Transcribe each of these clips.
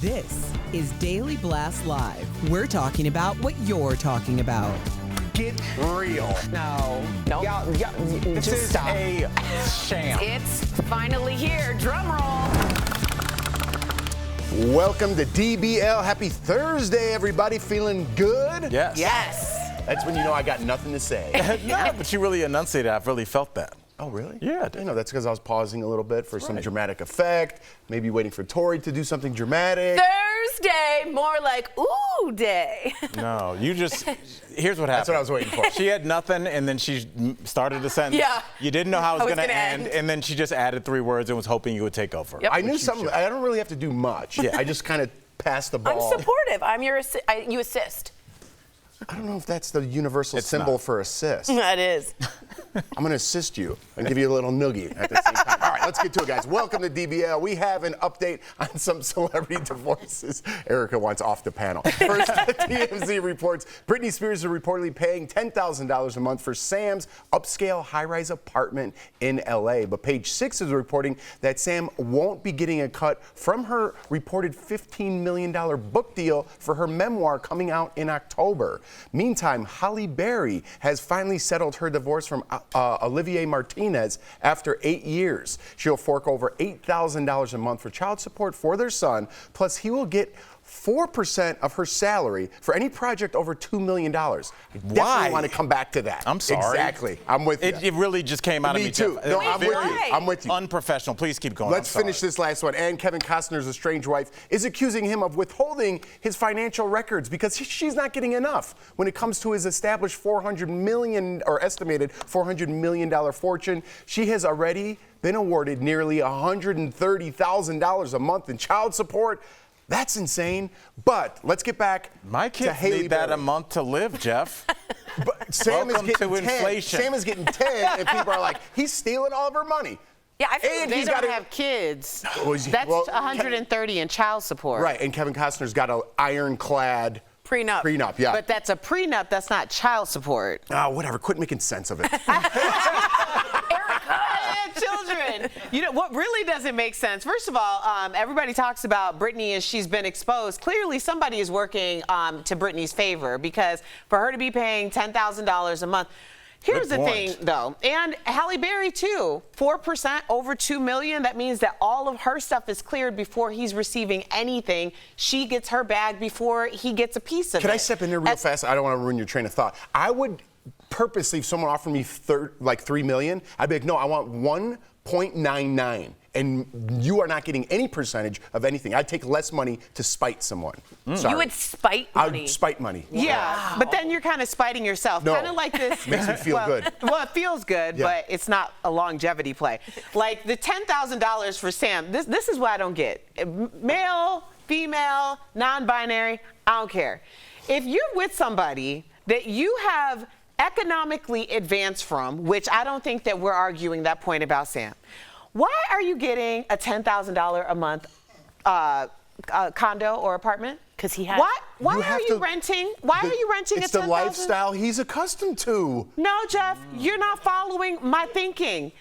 This is Daily Blast Live. We're talking about what you're talking about. Get real. No. Y'all, This just is stop. a sham. It's finally here. Drum roll. Welcome to DBL. Happy Thursday, everybody. Feeling good? Yes. Yes. That's when you know I got nothing to say. No, but you really enunciated. I've really felt that. Oh, really? Yeah, I I did. know that's because I was pausing a little bit for some Right. dramatic effect, maybe waiting for Tori to do something dramatic. Thursday, more like ooh day. No, you just. Here's what happened. That's what I was waiting for. She had nothing, and then she started the sentence. Yeah. You didn't know how it was going to gonna end, and then she just added 3 words and was hoping you would take over. Yep. I knew something. I don't really have to do much. Yeah. I just kind of passed the I'm ball. supportive. I'm your you assist. I don't know if that's the universal It's symbol not. for assist. That is. I'm going to assist you and give you a little noogie at the same time. All right, let's get to it, guys. Welcome to DBL. We have an update on some celebrity divorces. Erica wants off the panel. First, TMZ reports Britney Spears is reportedly paying $10,000 a month for Sam's upscale high-rise apartment in L.A. But Page 6 is reporting that Sam won't be getting a cut from her reported $15 million book deal for her memoir coming out in October. Meantime, Halle Berry has finally settled her divorce from Olivier Martinez after 8 years. She'll fork over $8,000 a month for child support for their son, plus he will get 4% of her salary for any project over $2 million. I definitely Why? want to come back to that. I'm sorry. Exactly. I'm with you. It really just came out of Me me. too. Jeff. No, I'm with you. Why? I'm with you. Unprofessional. Please keep going. Let's finish this last one. And Kevin Costner's estranged wife is accusing him of withholding his financial records because she's not getting enough when it comes to his established $400 million or estimated $400 million fortune. She has already been awarded nearly $130,000 a month in child support. That's insane. But let's get back My to kids Halle need that Berry. a month to live, Jeff. But Sam Welcome is getting to 10. inflation. Sam is getting 10, and people are like, he's stealing all of her money. Yeah, I feel And They he's don't got to have kids. Well, he's- That's well, 130 in child support. Right, and Kevin Costner's got an ironclad Prenup. Prenup, yeah. But that's a prenup. That's not child support. Whatever. Quit making sense of it. Children. You know what really doesn't make sense? First of all, everybody talks about Britney as she's been exposed. Clearly, somebody is working to Britney's favor because for her to be paying $10,000 a month. Here's Good the point. thing, though, and Halle Berry too. 4% over $2 million. That means that all of her stuff is cleared before he's receiving anything. She gets her bag before he gets a piece of it. Can I step in there real fast? I don't want to ruin your train of thought. I would purposely, if someone offered me like $3 million, I'd be like, no, I want 1.99. And you are not getting any percentage of anything. I'd take less money to spite someone. Sorry. You would spite I money. would spite money. Yeah, but then you're kind of spiting yourself. No. Kind of like this. Makes me feel good. Well, it feels good, Yeah. but it's not a longevity play. Like the $10,000 for Sam, this is what I don't get. Male, female, non-binary, I don't care. If you're with somebody that you have economically advanced from, which I don't think that we're arguing that point about Sam, why are you getting a $10,000 a month condo or apartment? Because he has. Why You are have you to- renting? Why are you renting It's a the $10,000? lifestyle he's accustomed to. No, Jeff, you're not following my thinking.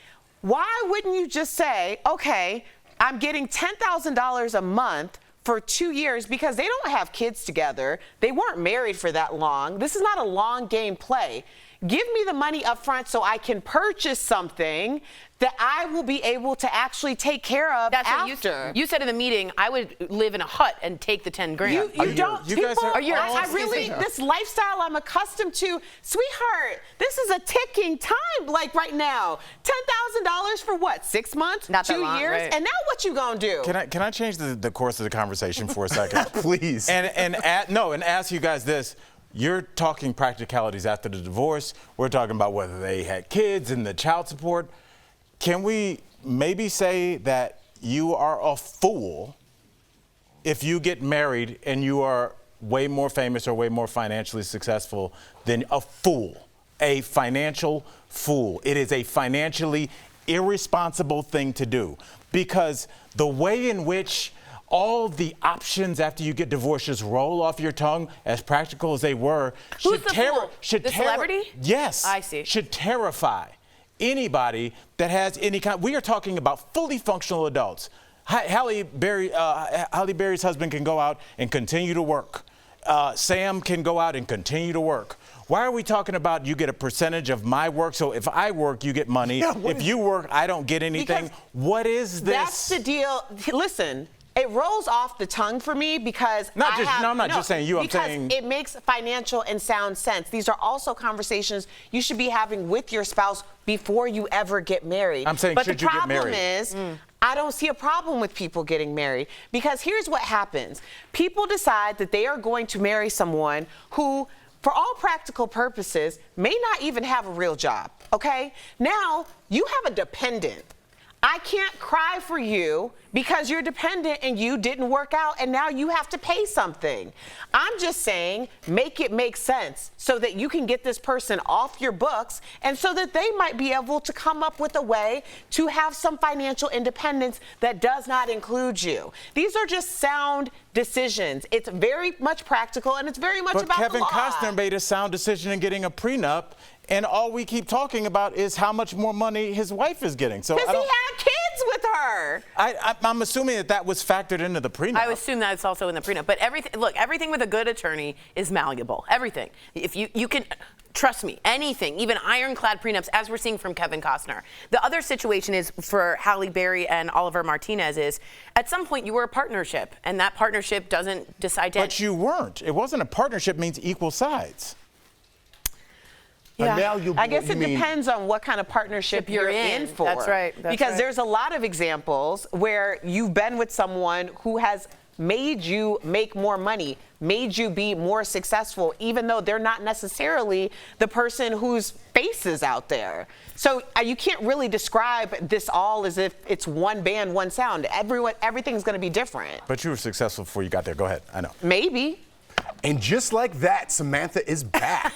Why wouldn't you just say, okay, I'm getting $10,000 a month for 2 years because they don't have kids together. They weren't married for that long. This is not a long game play. Give me the money up front so I can purchase something that I will be able to actually take care of That's after. what you said in the meeting. I would live in a hut and take the 10 grand. You don't. you guys are people, all- I really, this lifestyle I'm accustomed to, sweetheart. This is a ticking time, like right now. $10,000 for what? 6 months? Not that 2 long, years? right. And now what you gonna do? Can I change the course of the conversation for a second? Please. And ask you guys this. You're talking practicalities after the divorce. We're talking about whether they had kids and the child support. Can we maybe say that you are a fool if you get married and you are way more famous or way more financially successful than a fool, a financial fool? It is a financially irresponsible thing to do because the way in which all the options after you get divorced just roll off your tongue, as practical as they were, Who's the fool? The celebrity? Yes. I see. Should terrify anybody that has any kind. We are talking about fully functional adults. Halle Berry's husband can go out and continue to work. Sam can go out and continue to work. Why are we talking about you get a percentage of my work? So if I work, you get money. Yeah, if you work, I don't get anything. Because what is this? That's the deal. Listen, it rolls off the tongue for me because I'm not just saying you. I'm saying it makes financial and sound sense. These are also conversations you should be having with your spouse before you ever get married. I'm saying, but should the you get married? problem is, I don't see a problem with people getting married because here's what happens. People decide that they are going to marry someone who, for all practical purposes, may not even have a real job, okay? Now, you have a dependent. I can't cry for you because you're dependent and you didn't work out and now you have to pay something. I'm just saying, make it make sense so that you can get this person off your books and so that they might be able to come up with a way to have some financial independence that does not include you. These are just sound decisions. It's very much practical and it's very much about Kevin the law. Costner made a sound decision in getting a prenup, and all we keep talking about is how much more money his wife is getting. So Because he had kids with her. I'm assuming that was factored into the prenup. I would assume that's also in the prenup. But everything with a good attorney is malleable. Everything. If you can, trust me, anything, even ironclad prenups, as we're seeing from Kevin Costner. The other situation is for Halle Berry and Oliver Martinez is, at some point you were a partnership, and that partnership doesn't decide to. But you weren't. It wasn't a partnership. Means equal sides. Yeah. I guess it depends on what kind of partnership you're in for. That's right. Because there's a lot of examples where you've been with someone who has made you make more money, made you be more successful, even though they're not necessarily the person whose face is out there. So you can't really describe this all as if it's one band, one sound. Everything's going to be different. But you were successful before you got there. Go ahead. I know. Maybe. And just like that, Samantha is back.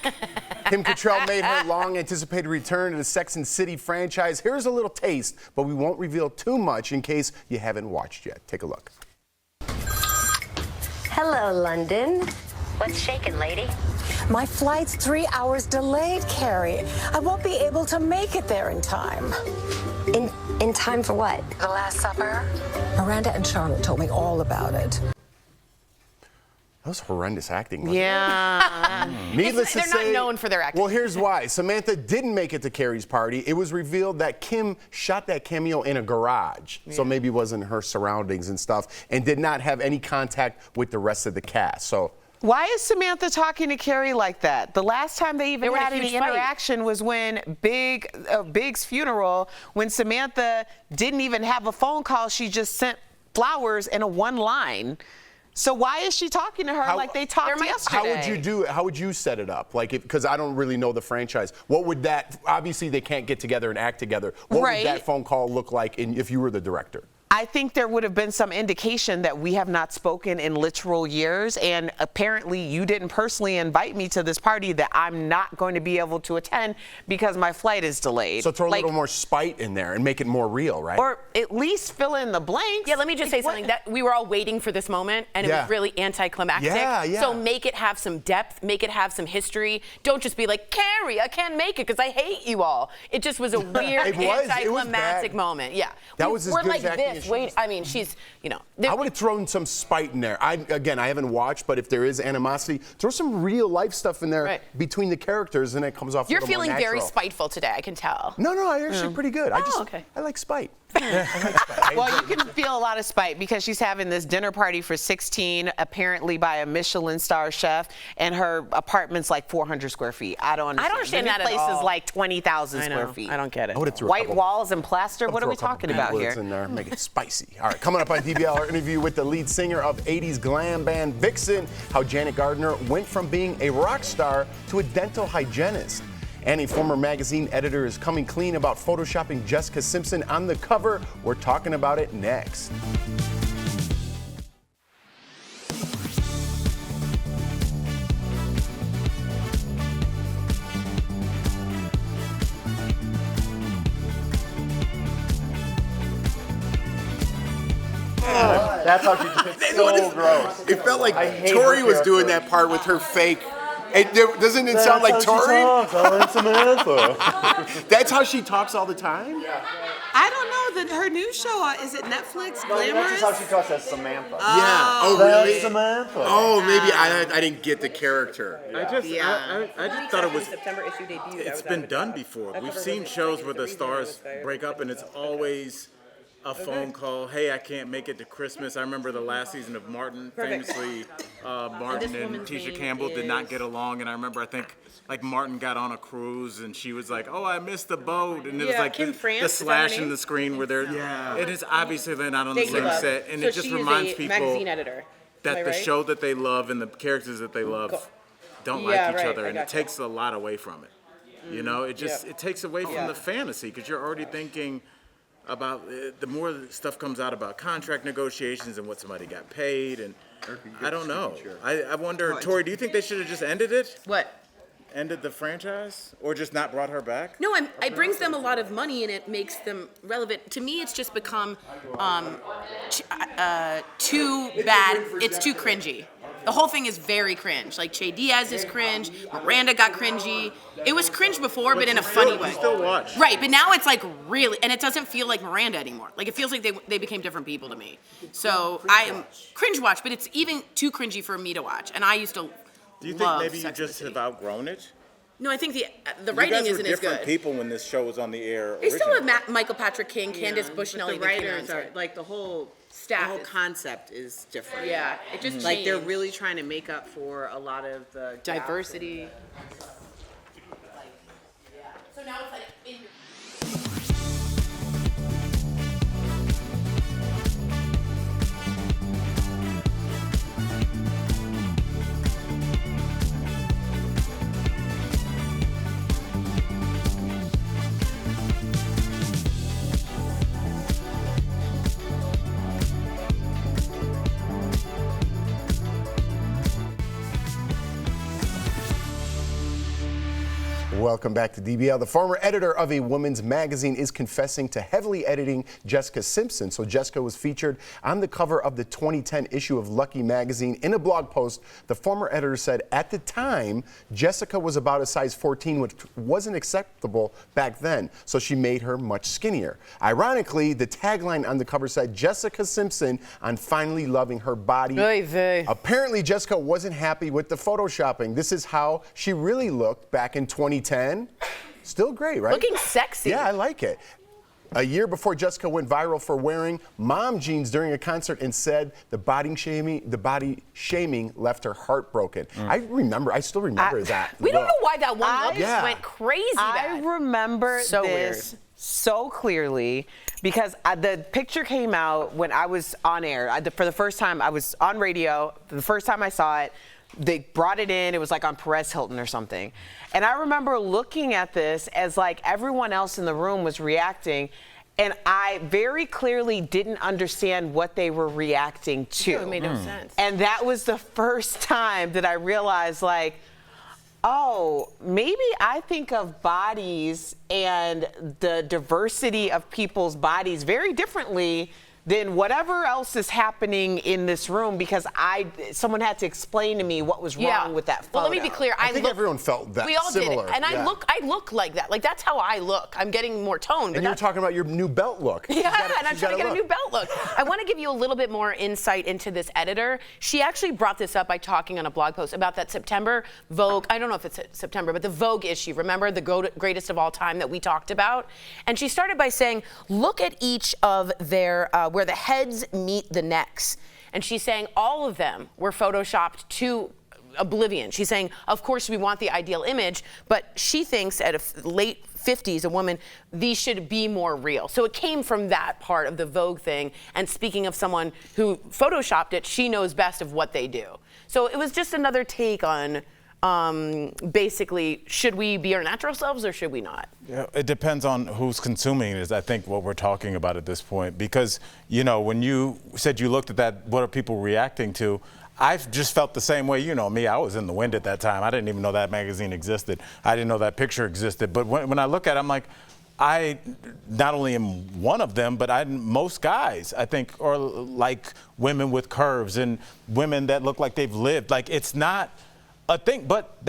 Kim Cattrall made her long-anticipated return to the Sex and City franchise. Here's a little taste, but we won't reveal too much in case you haven't watched yet. Take a look. Hello, London. What's shaking, lady? My flight's 3 hours delayed, Carrie. I won't be able to make it there in time. In time for what? The Last Supper? Miranda and Charlotte told me all about it. That was horrendous acting. Wasn't Yeah. it? Needless to say, they're not known for their acting. Well, here's why. Samantha didn't make it to Carrie's party. It was revealed that Kim shot that cameo in a garage, so maybe it wasn't her surroundings and stuff, and did not have any contact with the rest of the cast. So. Why is Samantha talking to Carrie like that? The last time they even were in a had any huge fight. interaction was when Big's funeral, when Samantha didn't even have a phone call. She just sent flowers in a one line. So why is she talking to her like they talked yesterday? How would you do it? How would you set it up? Like, because I don't really know the franchise. What would that? Obviously, they can't get together and act together. What would that phone call look like if you were the director? I think there would have been some indication that we have not spoken in literal years, and apparently you didn't personally invite me to this party that I'm not going to be able to attend because my flight is delayed. So throw a little more spite in there and make it more real, right? Or at least fill in the blanks. Yeah, let me just say something. That we were all waiting for this moment, and it was really anticlimactic. Yeah. So make it have some depth, make it have some history. Don't just be like, Carrie, I can't make it because I hate you all. It just was a weird anticlimactic moment. Yeah. That was as we're good like as acting this. Wait, I mean, she's, I would have thrown some spite in there. I haven't watched, but if there is animosity, throw some real life stuff in there between the characters, and it comes off. You're a little more feeling very natural. spiteful today. I can tell. No, I'm actually pretty good. Okay. I like spite. Well, you can feel a lot of spite because she's having this dinner party for 16, apparently by a Michelin star chef, and her apartment's like 400 square feet. I don't understand. that at place all. is like 20,000 square feet. I don't get it. I would've threw a White couple- walls and plaster. What are we talking about here? In there, make it spicy. All right, coming up on DBL, our interview with the lead singer of 80s glam band Vixen, how Janet Gardner went from being a rock star to a dental hygienist. And a former magazine editor is coming clean about photoshopping Jessica Simpson on the cover. We're talking about it next. That's how she did it. So gross. It felt like hate Tori her was doing character. that part with her fake. Doesn't it sound like Tori? I'm Samantha. That's how she talks all the time? I don't know her new show, is it Netflix? No, Glamorous? that's just how she talks as Samantha. Yeah. Oh, really? Samantha. Oh, maybe I didn't get the character. I just thought it was. September issue debut. It's been done before. We've seen shows where the stars break up, and it's always a phone call. Hey, I can't make it to Christmas. I remember the last season of Martin. Famously, Martin and Tisha Campbell did not get along, and I remember I think like Martin got on a cruise, and she was like, "Oh, I missed the boat," and it was like the slash in the screen where they're. Yeah. It is obviously they're not on the same set, and it just reminds people that the show that they love and the characters that they love don't like each other, and it takes a lot away from it. You know, it just it takes away from the fantasy because you're already thinking about the more stuff comes out about contract negotiations and what somebody got paid, and I don't know. I wonder, Tori, do you think they should have just ended it? What? Ended the franchise, or just not brought her back? No, it brings them a lot of money and it makes them relevant. To me, it's just become too bad. It's too cringy. The whole thing is very cringe. Like Che Diaz is cringe. Miranda got cringy. It was cringe before, but in a funny way. You still watch. Right, but now it's like really, and it doesn't feel like Miranda anymore. Like it feels like they became different people to me. So I am cringe watch, but it's even too cringy for me to watch. And I used to. Do you think maybe you just have outgrown it? No, I think the writing isn't as good. You guys were different people when this show was on the air. They still have Michael Patrick King, Candace Bushnell. The writers are like the whole concept is different. Yeah, it just like changed. they're really trying to make up for a lot of the diversity. So now it's like in. Welcome back to DBL. The former editor of a women's magazine is confessing to heavily editing Jessica Simpson. So Jessica was featured on the cover of the 2010 issue of Lucky magazine. In a blog post, the former editor said at the time, Jessica was about a size 14, which wasn't acceptable back then. So she made her much skinnier. Ironically, the tagline on the cover said, Jessica Simpson on finally loving her body. Apparently, Jessica wasn't happy with the photoshopping. This is how she really looked back in 2010. Still great, right? Looking sexy. Yeah, I like it. A year before Jessica went viral for wearing mom jeans during a concert and said the body shaming left her heartbroken. I still remember that. We don't know why that one look just went crazy I remember this so clearly because the picture came out when I was on air. For the first time, I was on radio. For the first time I saw it, they brought it in. It was like on Perez Hilton or something. And I remember looking at this as like everyone else in the room was reacting. And I very clearly didn't understand what they were reacting to. It made no sense. And that was the first time that I realized, like, oh, maybe I think of bodies and the diversity of people's bodies very differently than whatever else is happening in this room because someone had to explain to me what was wrong with that photo. Well, let me be clear. I think everyone felt that. We all similar. did it. And I look like that. Like, that's how I look. I'm getting more toned. And you're talking about your new belt look. Yeah, and I'm trying to get a new belt look. I want to give you a little bit more insight into this editor. She actually brought this up by talking on a blog post about that September Vogue, I don't know if it's September, but the Vogue issue. Remember the greatest of all time that we talked about? And she started by saying, look at each of their, where the heads meet the necks. And she's saying all of them were photoshopped to oblivion. She's saying, of course, we want the ideal image, but she thinks at a late 50s, a woman, these should be more real. So it came from that part of the Vogue thing. And speaking of someone who photoshopped it, she knows best of what they do. So it was just another take on basically, should we be our natural selves or should we not? Yeah, it depends on who's consuming it is, I think, what we're talking about at this point. Because, you know, when you said you looked at that, what are people reacting to? I've just felt the same way. You know me, I was in the wind at that time. I didn't even know that magazine existed. I didn't know that picture existed. But when I look at it, I'm like, I not only am one of them, but most guys, I think, are like women with curves and women that look like they've lived. Like, it's not a thing, but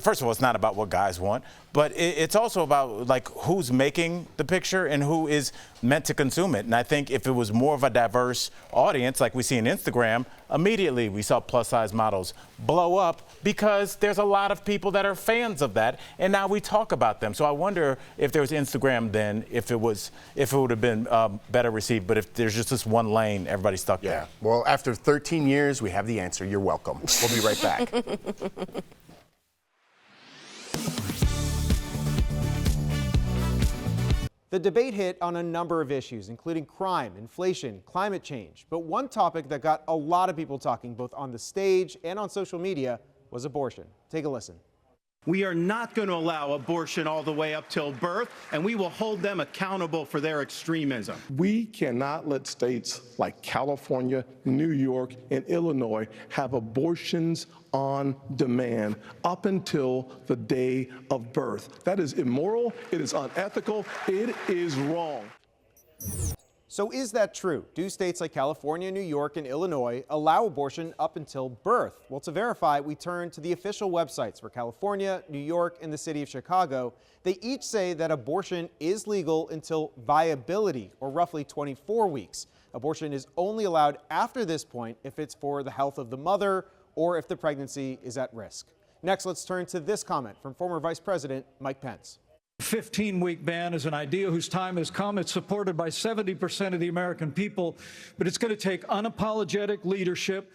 first of all, it's not about what guys want, but it's also about like who's making the picture and who is meant to consume it. And I think if it was more of a diverse audience, like we see in Instagram, immediately we saw plus size models blow up because there's a lot of people that are fans of that, and now we talk about them. So I wonder if there was Instagram then, if it would have been better received. But if there's just this one lane, everybody's stuck there. Yeah. Well, after 13 years, we have the answer. You're welcome. We'll be right back. The debate hit on a number of issues, including crime, inflation, climate change. But one topic that got a lot of people talking, both on the stage and on social media, was abortion. Take a listen. We are not going to allow abortion all the way up till birth, and we will hold them accountable for their extremism. We cannot let states like California, New York, and Illinois have abortions on demand up until the day of birth. That is immoral, it is unethical, it is wrong. So is that true? Do states like California, New York, and Illinois allow abortion up until birth? Well, to verify, we turn to the official websites for California, New York, and the city of Chicago. They each say that abortion is legal until viability, or roughly 24 weeks. Abortion is only allowed after this point if it's for the health of the mother or if the pregnancy is at risk. Next, let's turn to this comment from former Vice President Mike Pence. 15-week ban is an idea whose time has come. It's supported by 70% of the American people, but it's going to take unapologetic leadership.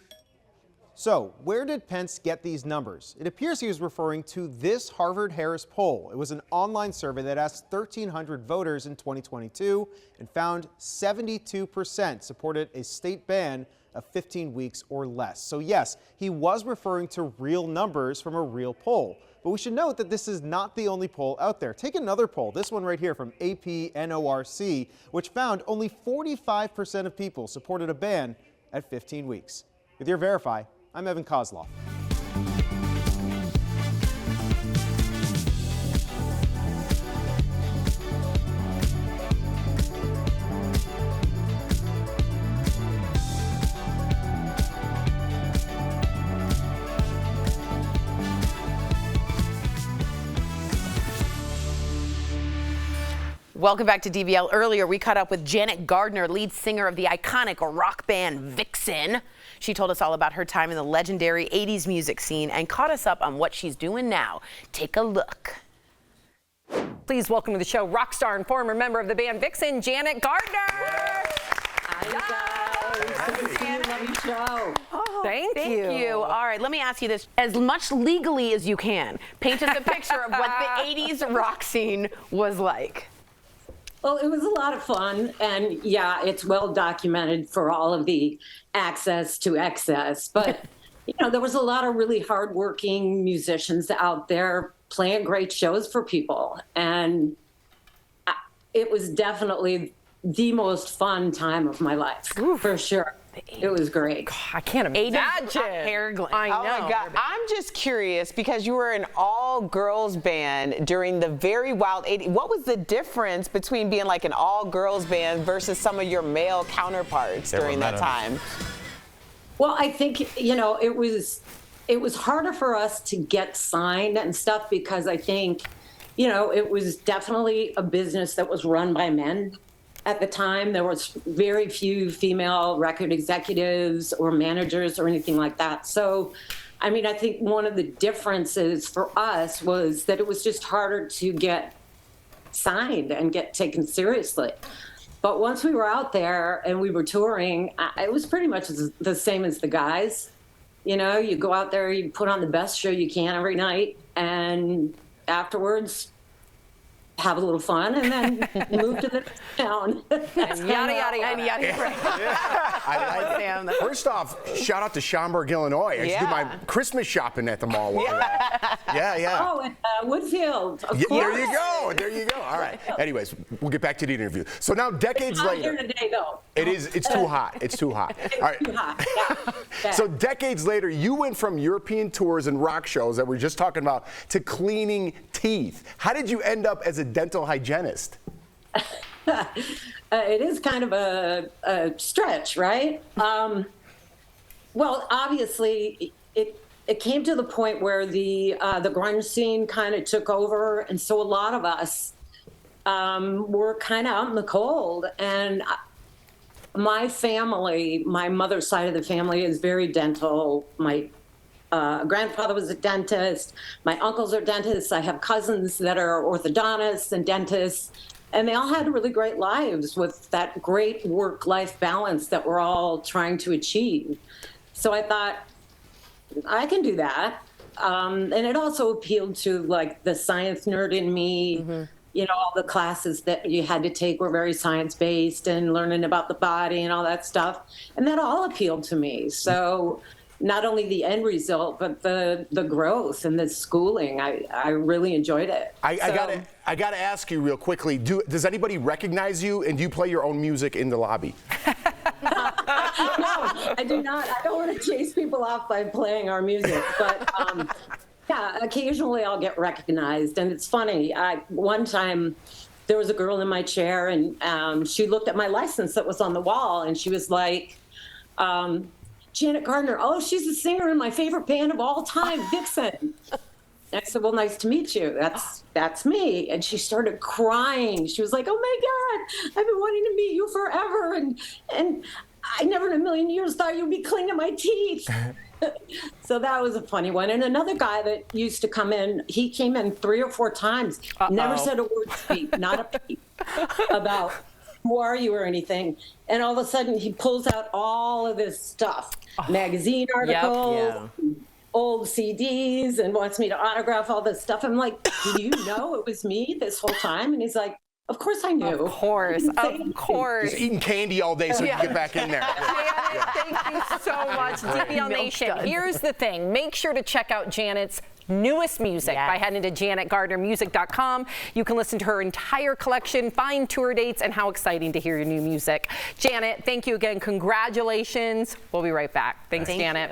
So, where did Pence get these numbers? It appears he was referring to this Harvard-Harris poll. It was an online survey that asked 1,300 voters in 2022 and found 72% supported a state ban of 15 weeks or less. So yes, he was referring to real numbers from a real poll. But we should note that this is not the only poll out there. Take another poll, this one right here from AP-NORC, which found only 45% of people supported a ban at 15 weeks. With your Verify, I'm Evan Kozloff. Welcome back to DBL. Earlier, we caught up with Janet Gardner, lead singer of the iconic rock band Vixen. She told us all about her time in the legendary 80s music scene and caught us up on what she's doing now. Take a look. Please welcome to the show rock star and former member of the band Vixen, Janet Gardner. Hi, guys. Good to see you. Love your show. Oh, Thank you. All right, let me ask you this. As much legally as you can, paint us a picture of what the 80s rock scene was like. Well, it was a lot of fun, and yeah, it's well documented for all of the access to excess. But, you know, there was a lot of really hardworking musicians out there playing great shows for people. And it was definitely the most fun time of my life, for sure. It was great. I can't imagine. I know. Oh my God. I'm just curious because you were an all-girls band during the very wild 80s. What was the difference between being like an all-girls band versus some of your male counterparts during that time? Well, I think, you know, it was harder for us to get signed and stuff because I think, you know, it was definitely a business that was run by men. At the time, there was very few female record executives or managers or anything like that. So, I mean, I think one of the differences for us was that it was just harder to get signed and get taken seriously. But once we were out there and we were touring, it was pretty much the same as the guys. You know, you go out there, you put on the best show you can every night, and afterwards, have a little fun, and then move to the next town. Yada, yada, yada, yada. I like First off, shout out to Schaumburg, Illinois. I used to do my Christmas shopping at the mall. Yeah. Oh, and Woodfield. Of course. There you go. There you go. All right. Anyways, we'll get back to the interview. So now, decades It's hot later. here today, though. It's too hot. It's too hot. It's All right. too hot. Yeah. So decades later, you went from European tours and rock shows that we were just talking about to cleaning teeth. How did you end up as a dental hygienist? It is kind of a stretch, right? Well, obviously, it came to the point where the grunge scene kind of took over, and so a lot of us were kind of out in the cold. And my family, my mother's side of the family, is very dental. My grandfather was a dentist. My uncles are dentists. I have cousins that are orthodontists and dentists. And they all had really great lives with that great work-life balance that we're all trying to achieve. So I thought, I can do that. And it also appealed to like the science nerd in me. Mm-hmm. You know, all the classes that you had to take were very science-based and learning about the body and all that stuff. And that all appealed to me. So not only the end result, but the growth and the schooling. I really enjoyed it. I gotta ask you real quickly, does anybody recognize you, and do you play your own music in the lobby? No, I do not. I don't want to chase people off by playing our music, but yeah, occasionally I'll get recognized. And it's funny, one time there was a girl in my chair, and she looked at my license that was on the wall, and she was like, Janet Gardner, oh, she's a singer in my favorite band of all time, Vixen. I said, well, nice to meet you. That's me. And she started crying. She was like, oh my God, I've been wanting to meet you forever. And I never in a million years thought you'd be cleaning my teeth. So that was a funny one. And another guy that used to come in, he came in 3 or 4 times, never said a word to me, not a peep about who are you or anything. And all of a sudden he pulls out all of this stuff, magazine articles, old CDs, and wants me to autograph all this stuff. I'm like, do you know it was me this whole time? And he's like, of course I knew. Of course. Just eating candy all day so you can get back in there. Thank you so much, DBL Nation. Here's the thing. Make sure to check out Janet's newest music by heading to janetgardnermusic.com. You can listen to her entire collection, find tour dates, and how exciting to hear your new music. Janet, thank you again. Congratulations. We'll be right back. Thanks, Janet.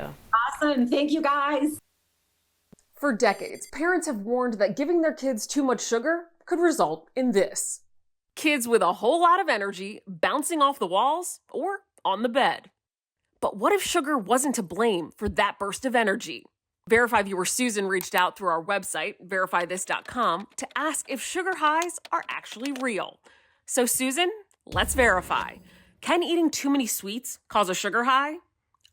Awesome. Thank you, guys. For decades, parents have warned that giving their kids too much sugar could result in this. Kids with a whole lot of energy bouncing off the walls or on the bed. But what if sugar wasn't to blame for that burst of energy? Verify viewer Susan reached out through our website, verifythis.com, to ask if sugar highs are actually real. So Susan, let's verify. Can eating too many sweets cause a sugar high?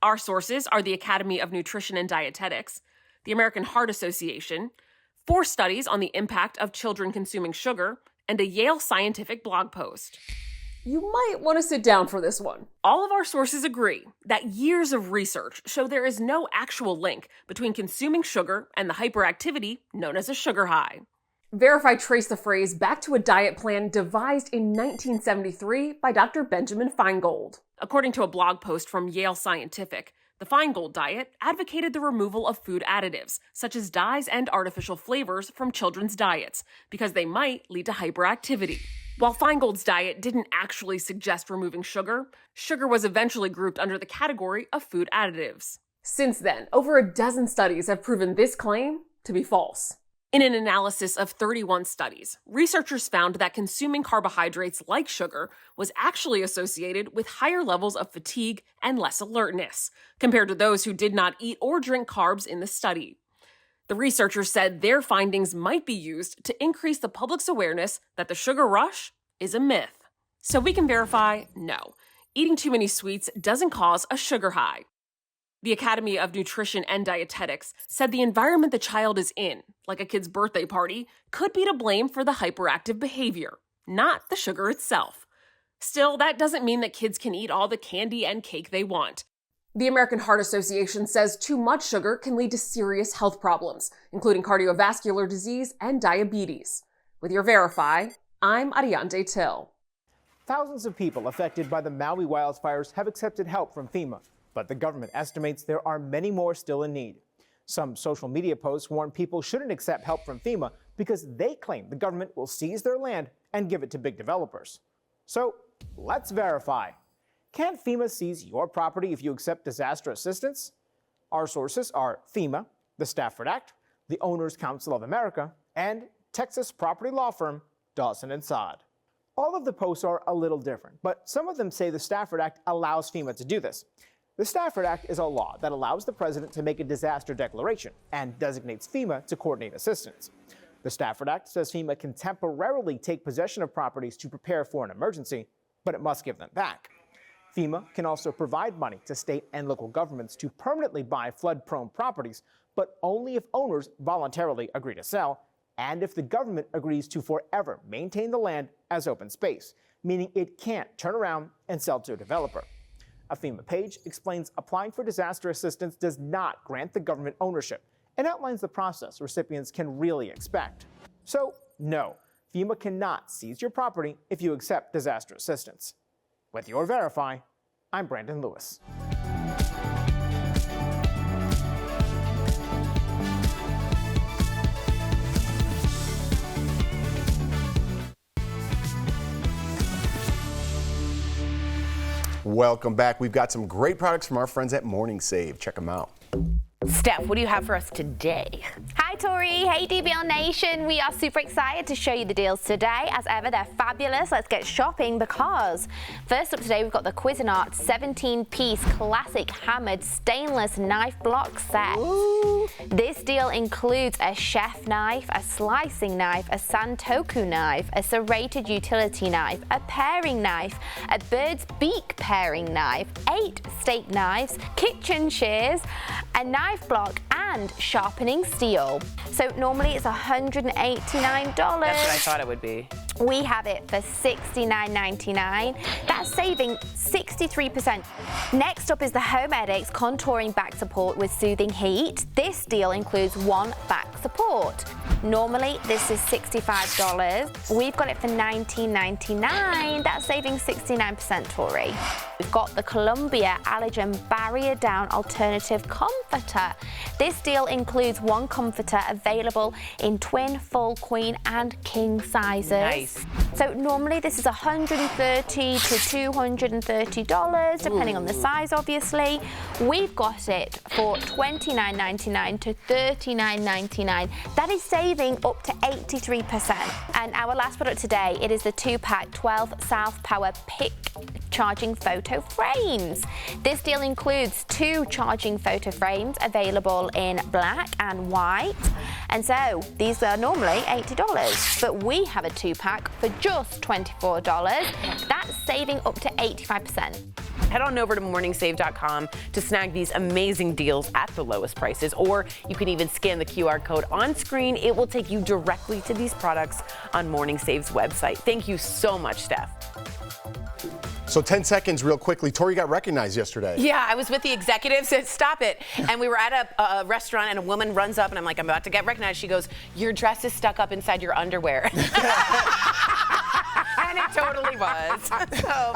Our sources are the Academy of Nutrition and Dietetics, the American Heart Association, 4 studies on the impact of children consuming sugar, and a Yale Scientific blog post. You might want to sit down for this one. All of our sources agree that years of research show there is no actual link between consuming sugar and the hyperactivity known as a sugar high. Verify traced the phrase back to a diet plan devised in 1973 by Dr. Benjamin Feingold. According to a blog post from Yale Scientific, the Feingold diet advocated the removal of food additives, such as dyes and artificial flavors, from children's diets, because they might lead to hyperactivity. While Feingold's diet didn't actually suggest removing sugar, sugar was eventually grouped under the category of food additives. Since then, over a dozen studies have proven this claim to be false. In an analysis of 31 studies, researchers found that consuming carbohydrates like sugar was actually associated with higher levels of fatigue and less alertness, compared to those who did not eat or drink carbs in the study. The researchers said their findings might be used to increase the public's awareness that the sugar rush is a myth. So we can verify, no, eating too many sweets doesn't cause a sugar high. The Academy of Nutrition and Dietetics said the environment the child is in, like a kid's birthday party, could be to blame for the hyperactive behavior, not the sugar itself. Still, that doesn't mean that kids can eat all the candy and cake they want. The American Heart Association says too much sugar can lead to serious health problems, including cardiovascular disease and diabetes. With your Verify, I'm Ariande Till. Thousands of people affected by the Maui wildfires have accepted help from FEMA, but the government estimates there are many more still in need. Some social media posts warn people shouldn't accept help from FEMA because they claim the government will seize their land and give it to big developers. So let's verify. Can FEMA seize your property if you accept disaster assistance? Our sources are FEMA, the Stafford Act, the Owners Council of America, and Texas property law firm Dawson & Sod. All of the posts are a little different, but some of them say the Stafford Act allows FEMA to do this. The Stafford Act is a law that allows the president to make a disaster declaration and designates FEMA to coordinate assistance. The Stafford Act says FEMA can temporarily take possession of properties to prepare for an emergency, but it must give them back. FEMA can also provide money to state and local governments to permanently buy flood-prone properties, but only if owners voluntarily agree to sell and if the government agrees to forever maintain the land as open space, meaning it can't turn around and sell to a developer. A FEMA page explains applying for disaster assistance does not grant the government ownership and outlines the process recipients can really expect. So, no, FEMA cannot seize your property if you accept disaster assistance. With your Verify, I'm Brandon Lewis. Welcome back. We've got some great products from our friends at Morning Save. Check them out. Steph, what do you have for us today? Hi Tori, hey DBL Nation. We are super excited to show you the deals today. As ever, they're fabulous. Let's get shopping because first up today we've got the Cuisinart 17-piece classic hammered stainless knife block set. Ooh. This deal includes a chef knife, a slicing knife, a santoku knife, a serrated utility knife, a paring knife, a bird's beak paring knife, 8 steak knives, kitchen shears, a knife block, and sharpening steel. So normally it's $189. That's what I thought it would be. We have it for $69.99. That's saving 63%. Next up is the Home EdX contouring back support with soothing heat. This deal includes 1 back support. Normally this is $65. We've got it for $19.99. That's saving 69%, Tori. We've got the Columbia Allergen Barrier Down Alternative Comforter. This deal includes 1 comforter available in twin, full, queen, and king sizes. Nice. So normally this is $130 to $230, depending on the size, obviously. We've got it for $29.99 to $39.99. That is saving up to 83%. And our last product today, it is the 2-pack 12 South Power Pick charging photo frames. This deal includes 2 charging photo frames available in black and white. And so these are normally $80, but we have a 2-pack for just $24. That's saving up to 85%. Head on over to morningsave.com to snag these amazing deals at the lowest prices, or you can even scan the QR code on screen. It will take you directly to these products on Morning Save's website. Thank you so much, Steph. So 10 seconds real quickly. Tori got recognized yesterday. Yeah, I was with the executives at Stop It, and we were at a restaurant, and a woman runs up, and I'm like, I'm about to get recognized. She goes, your dress is stuck up inside your underwear. And it totally was. So